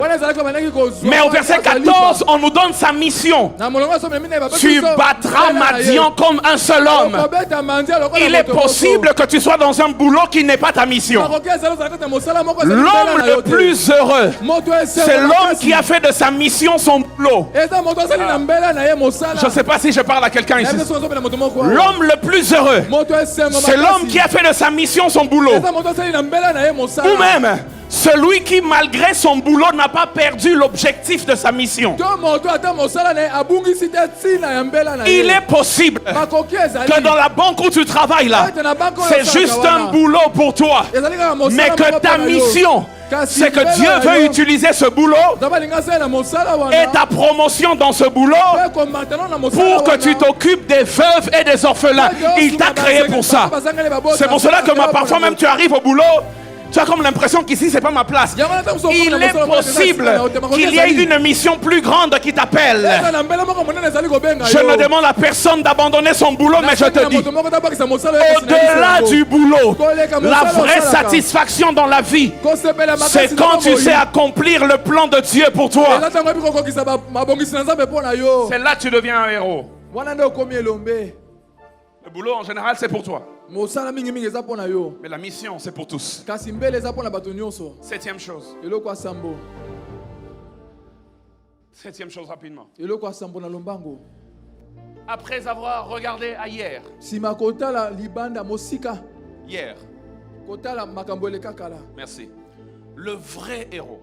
Mais au verset 14, on nous donne sa mission. Tu battras Madian comme un seul homme. Il est possible que tu sois dans un boulot qui n'est pas ta mission. L'homme le plus heureux, c'est l'homme qui a fait de sa mission son boulot. Je ne sais pas si je parle à quelqu'un ici. L'homme le plus heureux, c'est l'homme qui a fait de sa mission son boulot. Ou même celui qui, malgré son boulot, n'a pas perdu l'objectif de sa mission. Il est possible que dans la banque où tu travailles là, c'est juste un boulot pour toi, mais que ta mission, c'est que Dieu veut utiliser ce boulot et ta promotion dans ce boulot pour que tu t'occupes des veuves et des orphelins. Il t'a créé pour ça. C'est pour cela que parfois même tu arrives au boulot, tu as comme l'impression qu'ici c'est pas ma place. Il est possible qu'il y ait une mission plus grande qui t'appelle. Je ne demande à personne d'abandonner son boulot, mais je te dis, au-delà du boulot, la vraie satisfaction dans la vie, c'est quand tu sais accomplir le plan de Dieu pour toi. C'est là que tu deviens un héros. Le boulot en général c'est pour toi. Mais la mission c'est pour tous. Septième chose. Septième chose rapidement. Après avoir regardé à hier. Hier. Merci. Le vrai héros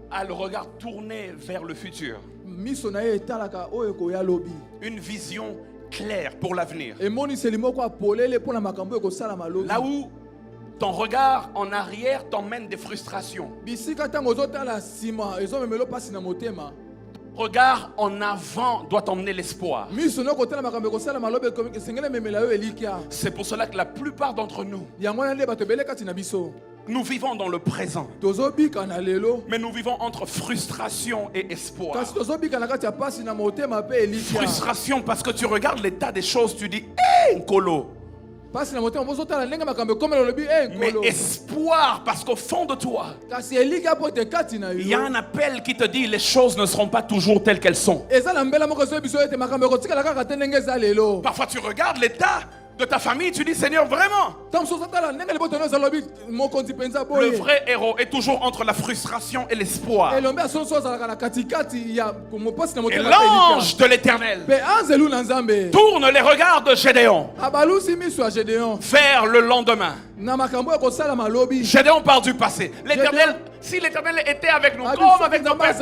a le regard tourné vers le futur. Une vision claire pour l'avenir. Là où ton regard en arrière t'emmène des frustrations. Regard en avant doit t'emmener l'espoir. C'est pour cela que la plupart d'entre nous, nous vivons dans le présent. Mais nous vivons entre frustration et espoir. Frustration parce que tu regardes l'état des choses, tu dis « Hé, Nkolo !» Mais espoir parce qu'au fond de toi, il y a un appel qui te dit les choses ne seront pas toujours telles qu'elles sont. Parfois tu regardes l'état de ta famille, tu dis Seigneur vraiment. Le vrai héros est toujours entre la frustration et l'espoir. Et l'ange de l'Éternel tourne les regards de Gédéon vers le lendemain. Gédéon part du passé. L'Éternel, si l'Éternel était avec nous comme avec nos pères,